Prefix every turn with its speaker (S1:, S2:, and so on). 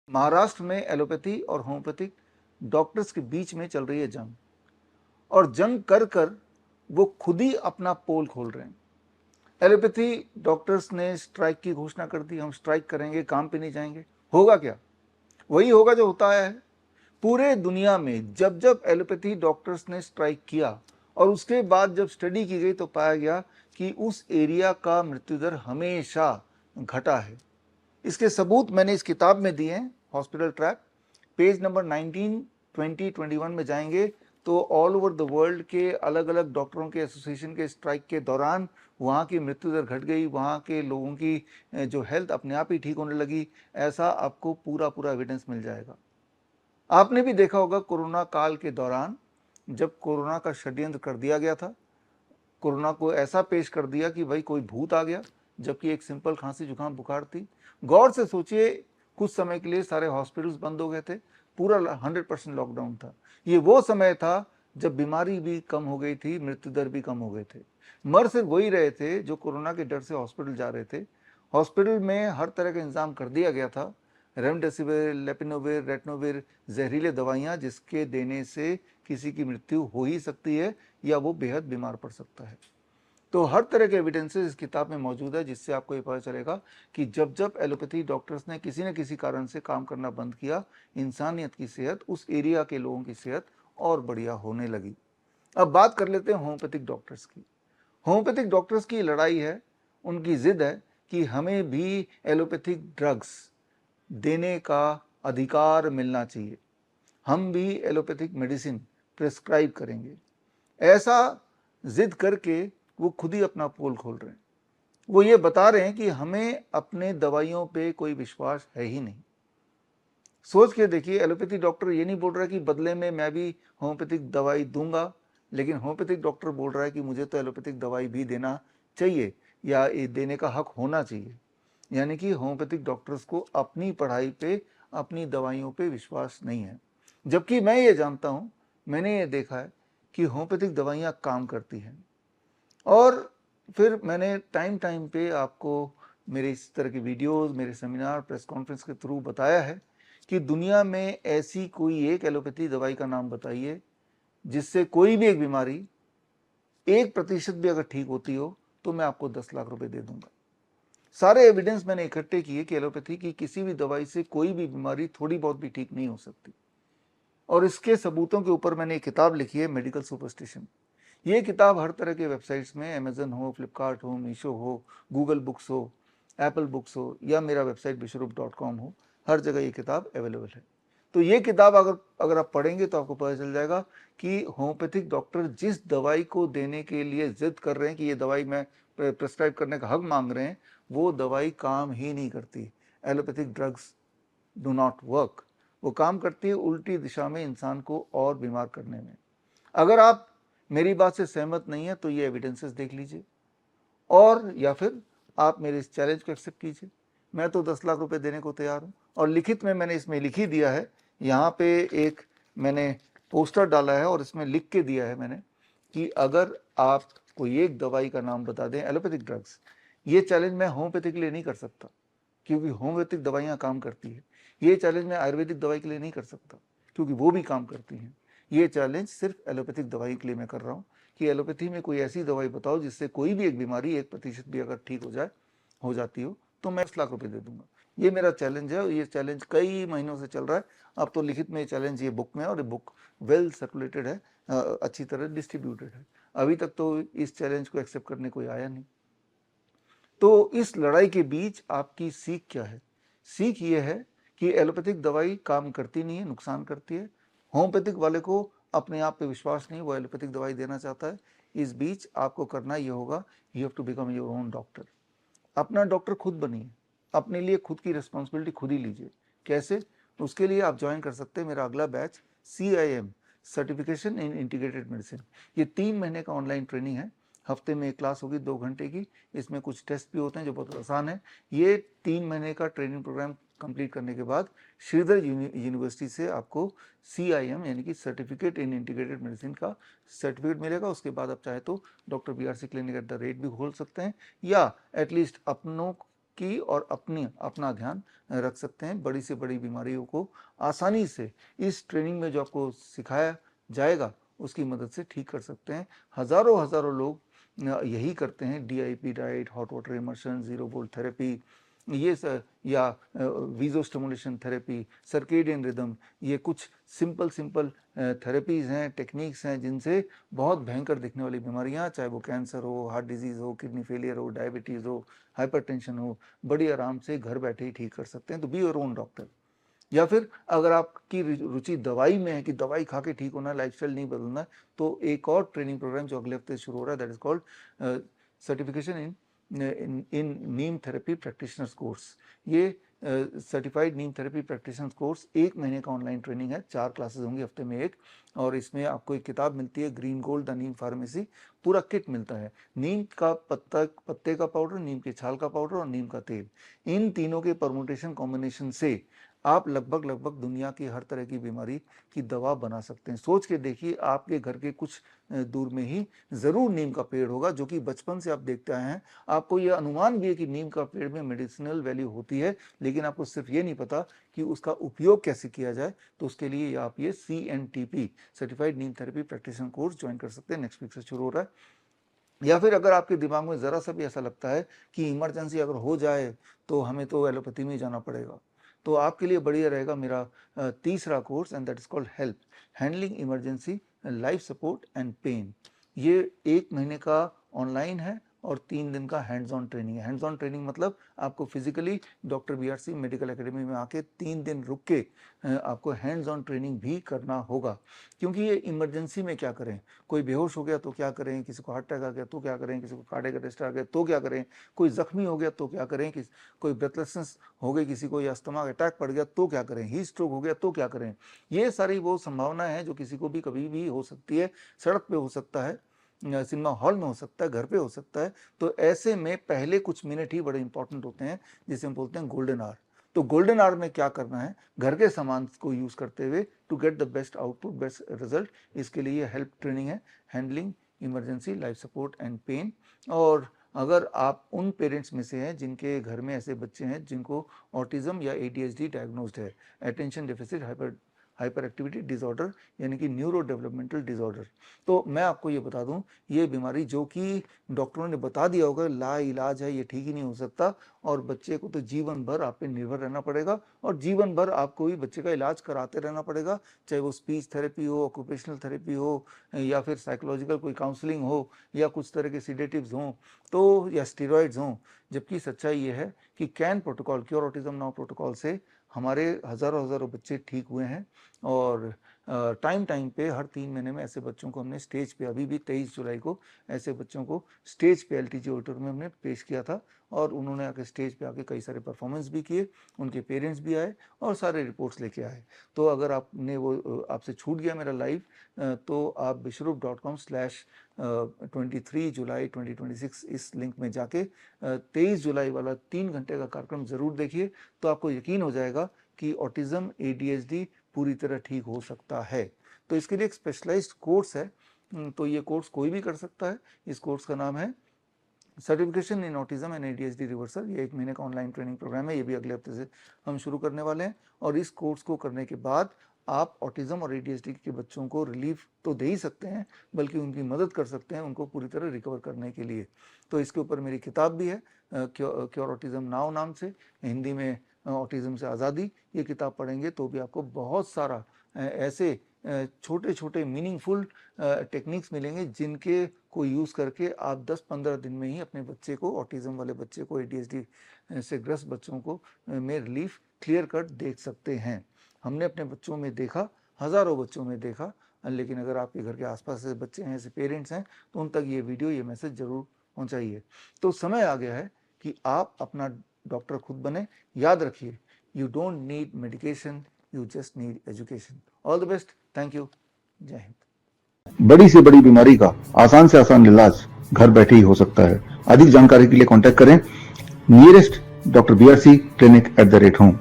S1: महाराष्ट्र में एलोपैथी और homeopathic doctors के बीच में चल रही है जंग, और जंग कर कर वो खुद ही अपना पोल खोल रहे हैं। एलोपैथी डॉक्टर्स ने स्ट्राइक की घोषणा कर दी, हम स्ट्राइक करेंगे, काम पे नहीं जाएंगे। होगा क्या? वही होगा जो होता आया है। पूरे दुनिया में जब जब एलोपैथी डॉक्टर्स ने स्ट्राइक किया और उसके बाद जब स्टडी की गई तो पाया गया कि उस एरिया का मृत्यु दर हमेशा घटा है। इसके सबूत मैंने इस किताब में दिए हैं, हॉस्पिटल ट्रैप। पेज नंबर 19, 20, 21 में जाएंगे तो ऑल ओवर द वर्ल्ड के अलग अलग डॉक्टरों के एसोसिएशन के स्ट्राइक के दौरान वहाँ की मृत्यु दर घट गई, वहाँ के लोगों की जो हेल्थ अपने आप ही ठीक होने लगी। ऐसा आपको पूरा पूरा एविडेंस मिल जाएगा। आपने भी देखा होगा कोरोना काल के दौरान जब कोरोना का षड्यंत्र कर दिया गया था, कोरोना को ऐसा पेश कर दिया कि भाई कोई भूत आ गया, जबकि एक सिंपल खांसी जुकाम बुखार थी। गौर से सोचिए, कुछ समय के लिए सारे हॉस्पिटल्स बंद हो गए थे, पूरा 100% लॉकडाउन था। ये वो समय था जब बीमारी भी कम हो गई थी, मृत्यु दर भी कम हो गए थे। मर सिर्फ वही रहे थे जो कोरोना के डर से हॉस्पिटल जा रहे थे। हॉस्पिटल में हर तरह का इंतजाम कर दिया गया था, रेमडेसिविर, लेपिनोविर, रेटनोविर, जहरीले दवाइयाँ जिसके देने से किसी की मृत्यु हो ही सकती है या वो बेहद बीमार पड़ सकता है। तो हर तरह के एविडेंसेस इस किताब में मौजूद है, जिससे आपको ये पता चलेगा कि जब जब एलोपैथी डॉक्टर्स ने किसी न किसी कारण से काम करना बंद किया, इंसानियत की सेहत, उस एरिया के लोगों की सेहत और बढ़िया होने लगी। अब बात कर लेते हैं होम्योपैथिक डॉक्टर्स की। होम्योपैथिक डॉक्टर्स की लड़ाई है, उनकी जिद है कि हमें भी एलोपैथिक ड्रग्स देने का अधिकार मिलना चाहिए, हम भी एलोपैथिक मेडिसिन प्रिस्क्राइब करेंगे। ऐसा जिद करके वो खुद ही अपना पोल खोल रहे हैं। वो ये बता रहे हैं कि हमें अपने दवाइयों पे कोई विश्वास है ही नहीं। सोच के देखिए, एलोपैथी डॉक्टर ये नहीं बोल रहा है कि बदले में मैं भी होम्योपैथिक दवाई दूंगा, लेकिन होम्योपैथिक डॉक्टर बोल रहा है कि मुझे तो एलोपैथिक दवाई भी देना चाहिए या ये देने का हक होना चाहिए। यानी कि होम्योपैथिक डॉक्टर्स को अपनी पढ़ाई पे, अपनी दवाइयों पे विश्वास नहीं है। जबकि मैं ये जानता हूँ, मैंने ये देखा है कि होम्योपैथिक दवाइयाँ काम करती हैं। और फिर मैंने टाइम टाइम पे आपको मेरे इस तरह की वीडियोस, मेरे सेमिनार, प्रेस कॉन्फ्रेंस के थ्रू बताया है कि दुनिया में ऐसी कोई एक एलोपैथी दवाई का नाम बताइए जिससे कोई भी एक बीमारी 1% भी अगर ठीक होती हो तो मैं आपको 10 लाख रुपए दे दूंगा। सारे एविडेंस मैंने इकट्ठे किए कि एलोपैथी की किसी भी दवाई से कोई भी बीमारी थोड़ी बहुत भी ठीक नहीं हो सकती। और इसके सबूतों के ऊपर मैंने एक किताब लिखी है, मेडिकल सुपरस्टिशन। ये किताब हर तरह के वेबसाइट्स में, अमेजन हो, फ्लिपकार्ट हो, मीशो हो, गूगल बुक्स हो, एप्पल बुक्स हो या मेरा वेबसाइट विश्वरूप.com हो, हर जगह ये किताब अवेलेबल है। तो ये किताब अगर आप पढ़ेंगे तो आपको पता चल जाएगा कि होम्योपैथिक डॉक्टर जिस दवाई को देने के लिए जिद कर रहे हैं कि ये दवाई मैं प्रिस्क्राइब करने का हक मांग रहे हैं, वो दवाई काम ही नहीं करती। Allopathic drugs do not work. वो काम करती है उल्टी दिशा में, इंसान को और बीमार करने में। अगर आप मेरी बात से सहमत नहीं है तो ये एविडेंसेस देख लीजिए, और या फिर आप मेरे इस चैलेंज को एक्सेप्ट कीजिए। मैं तो 10 लाख रुपए देने को तैयार हूँ। और लिखित में मैंने इसमें लिख ही दिया है, यहाँ पे एक मैंने पोस्टर डाला है और इसमें लिख के दिया है मैंने कि अगर आप कोई एक दवाई का नाम बता दें, एलोपैथिक ड्रग्स। ये चैलेंज मैं होम्योपैथिक के लिए नहीं कर सकता क्योंकि होम्योपैथिक दवाइयाँ काम करती है। ये चैलेंज मैं आयुर्वेदिक दवाई के लिए नहीं कर सकता क्योंकि वो भी काम करती हैं। ये चैलेंज सिर्फ एलोपैथिक दवाई के लिए मैं कर रहा हूँ कि एलोपैथी में कोई ऐसी दवाई बताओ जिससे कोई भी एक बीमारी 1% भी अगर ठीक हो जाती हो तो मैं 10 लाख रुपए दे दूंगा। ये मेरा चैलेंज है और ये चैलेंज कई महीनों से चल रहा है। अब तो लिखित में ये चैलेंज ये बुक में है और ये बुक वेल सर्कुलेटेड है, अच्छी तरह डिस्ट्रीब्यूटेड है। अभी तक तो इस चैलेंज को एक्सेप्ट करने कोई आया नहीं। तो इस लड़ाई के बीच आपकी सीख क्या है? सीख ये है कि एलोपैथिक दवाई काम करती नहीं है, नुकसान करती है। होम्योपैथिक वाले को अपने आप पे विश्वास नहीं, वो एलोपैथिक दवाई देना चाहता है। इस बीच आपको करना ये होगा, you have to become your own doctor. अपना डॉक्टर खुद बनिए, अपने लिए खुद की रिस्पॉन्सिबिलिटी खुद ही लीजिए। कैसे? उसके लिए आप ज्वाइन कर सकते हैं मेरा अगला बैच, CIM, सर्टिफिकेशन इन इंटीग्रेटेड मेडिसिन। ये 3 महीने का ऑनलाइन ट्रेनिंग है। हफ्ते में एक क्लास होगी 2 घंटे की। इसमें कुछ टेस्ट भी होते हैं जो बहुत आसान है। ये 3 महीने का ट्रेनिंग प्रोग्राम कंप्लीट करने के बाद श्रीधर यूनिवर्सिटी से आपको CIM यानी कि सर्टिफिकेट इन इंटीग्रेटेड मेडिसिन का सर्टिफिकेट मिलेगा। उसके बाद आप चाहे तो डॉक्टर BRC क्लिनिक @ भी खोल सकते हैं या एटलीस्ट अपनों की और अपना ध्यान रख सकते हैं। बड़ी से बड़ी बीमारियों को आसानी से इस ट्रेनिंग में जो आपको सिखाया जाएगा उसकी मदद से ठीक कर सकते हैं। हजारों लोग यही करते हैं, DIP diet, hot water immersion, zero volt therapy, या वीजो स्टिमुलेशन थेरेपी, सर्केडियन रिदम, ये कुछ सिंपल थेरेपीज हैं, टेक्निक्स हैं जिनसे बहुत भयंकर दिखने वाली बीमारियां, चाहे वो कैंसर हो, हार्ट डिजीज हो, किडनी फेलियर हो, डायबिटीज हो, हाइपरटेंशन हो, बड़ी आराम से घर बैठे ही ठीक कर सकते हैं। तो बी योर ओन डॉक्टर। या फिर अगर आपकी रुचि दवाई में है कि दवाई खा के ठीक होना है, लाइफस्टाइल नहीं बदलना है, तो एक और ट्रेनिंग प्रोग्राम जो अगले हफ्ते शुरू हो रहा है, that is called certification in Neem therapy practitioners course. ये सर्टिफाइड नीम थेरेपी प्रैक्टिशनर्स कोर्स 1 महीने का ऑनलाइन ट्रेनिंग है, 4 क्लासेस होंगी हफ्ते में एक, और इसमें आपको एक किताब मिलती है, green gold the Neem pharmacy, पूरा किट मिलता है। नीम का पत्ते का पाउडर, नीम के छाल का पाउडर और नीम का तेल, इन तीनों के परमुटेशन कॉम्बिनेशन से आप लगभग दुनिया की हर तरह की बीमारी की दवा बना सकते हैं। सोच के देखिए, आपके घर के कुछ दूर में ही जरूर नीम का पेड़ होगा, जो कि बचपन से आप देखते आए हैं। आपको यह अनुमान भी है कि नीम का पेड़ में मेडिसिनल वैल्यू होती है, लेकिन आपको सिर्फ ये नहीं पता कि उसका उपयोग कैसे किया जाए। तो उसके लिए आप ये CNTP सर्टिफाइड नीम थेरेपी प्रैक्टिशनर कोर्स ज्वाइन कर सकते हैं। नेक्स्ट वीक से शुरू हो रहा है। या फिर अगर आपके दिमाग में जरा सा भी ऐसा लगता है कि इमरजेंसी अगर हो जाए तो हमें तो एलोपैथी में जाना पड़ेगा, तो आपके लिए बढ़िया रहेगा मेरा तीसरा course, and that is called help, handling emergency life support and pain. ये 1 महीने का ऑनलाइन है और 3 दिन का हैंड्स ऑन ट्रेनिंग है। हैंड्स ऑन ट्रेनिंग मतलब आपको physically doctor BRC medical academy में आके 3 दिन रुक के आपको हैंड्स ऑन ट्रेनिंग भी करना होगा। क्योंकि ये इमरजेंसी में क्या करें, कोई बेहोश हो गया तो क्या करें, किसी को हार्ट अटैक आ गया तो क्या करें, किसी को कार्डियक अरेस्ट आ गया तो क्या करें, कोई जख्मी हो गया तो क्या करें, कोई ब्रेथलेसनेस हो गई किसी को, या स्टमक अटैक पड़ गया तो क्या करें, हीट स्ट्रोक हो गया तो क्या करें। ये सारी वो संभावनाएं हैं जो किसी को भी कभी भी हो सकती है। सड़क पे हो सकता है, सिनेमा हॉल में हो सकता है, घर पे हो सकता है। तो ऐसे में पहले कुछ मिनट ही बड़े इंपॉर्टेंट होते हैं, जिसे हम बोलते हैं गोल्डन आवर। तो गोल्डन आवर में क्या करना है, घर के सामान को यूज करते हुए to get the best output, best result. इसके लिए हेल्प ट्रेनिंग है, handling emergency life support and pain. और अगर आप उन पेरेंट्स में से हैं जिनके घर में ऐसे बच्चे हैं जिनको ऑटिज्म या ADHD डायग्नोस्ड है, attention deficit hyper activity disorder, यानी कि न्यूरो डेवलपमेंटल डिसऑर्डर, तो मैं आपको ये बता दूं, ये बीमारी जो कि डॉक्टरों ने बता दिया होगा ला इलाज है, ये ठीक ही नहीं हो सकता, और बच्चे को तो जीवन भर आप पे निर्भर रहना पड़ेगा, और जीवन भर आपको भी बच्चे का इलाज कराते रहना पड़ेगा, चाहे वो स्पीच थेरेपी हो, ऑक्यूपेशनल थेरेपी हो, या फिर साइकोलॉजिकल कोई काउंसलिंग हो, या कुछ तरह के सीडेटिव्स हों, तो या स्टीरॉइड्स हों। जबकि सच्चाई ये है कि can protocol, cure autism now protocol से हमारे हजारों बच्चे ठीक हुए हैं। और टाइम पे हर 3 महीने में ऐसे बच्चों को हमने स्टेज पे, अभी भी 23 जुलाई को ऐसे बच्चों को स्टेज पे LTG ऑडिटोरियम में हमने पेश किया था, और उन्होंने आके स्टेज पे आके कई सारे परफॉर्मेंस भी किए, उनके पेरेंट्स भी आए और सारे रिपोर्ट्स लेके आए। तो अगर आपने वो आपसे छूट गया मेरा लाइव, तो आप bishrup.com/23 जुलाई 2026 इस लिंक में जाके 23 जुलाई वाला 3 घंटे का कार्यक्रम जरूर देखिए, तो आपको यकीन हो जाएगा कि ऑटिज्म ADHD पूरी तरह ठीक हो सकता है। तो इसके लिए एक स्पेशलाइज्ड कोर्स है, तो ये कोर्स कोई भी कर सकता है। इस कोर्स का नाम है certification in autism and ADHD reversal. ये 1 महीने का ऑनलाइन ट्रेनिंग प्रोग्राम है, ये भी अगले हफ्ते से हम शुरू करने वाले हैं। और इस कोर्स को करने के बाद आप ऑटिज्म और ADHD के बच्चों को रिलीफ तो दे ही सकते हैं, बल्कि उनकी मदद कर सकते हैं उनको पूरी तरह रिकवर करने के लिए। तो इसके ऊपर मेरी किताब भी है, क्योर ऑटिज्म नाउ नाम से, हिंदी में ऑटिज्म से आज़ादी। ये किताब पढ़ेंगे तो भी आपको बहुत सारा ऐसे छोटे मीनिंगफुल टेक्निक्स मिलेंगे जिनके को यूज़ करके आप 10-15 दिन में ही अपने बच्चे को, ऑटिज्म वाले बच्चे को, ADHD से ग्रस्त बच्चों को में रिलीफ क्लियर कट देख सकते हैं। हमने अपने बच्चों में देखा, हज़ारों बच्चों में देखा, लेकिन अगर आपके घर के आसपास से बच्चे हैं, ऐसे पेरेंट्स हैं, तो उन तक ये वीडियो, ये मैसेज जरूर पहुंचाइए। तो समय आ गया है कि आप अपना डॉक्टर खुद बने। याद रखिए, you don't need medication, you just need education. All the best, thank you, जय हिंद। बड़ी से बड़ी बीमारी का आसान से आसान इलाज घर बैठे ही हो सकता है। अधिक जानकारी के लिए कांटेक्ट करें nearest doctor BRC clinic @home।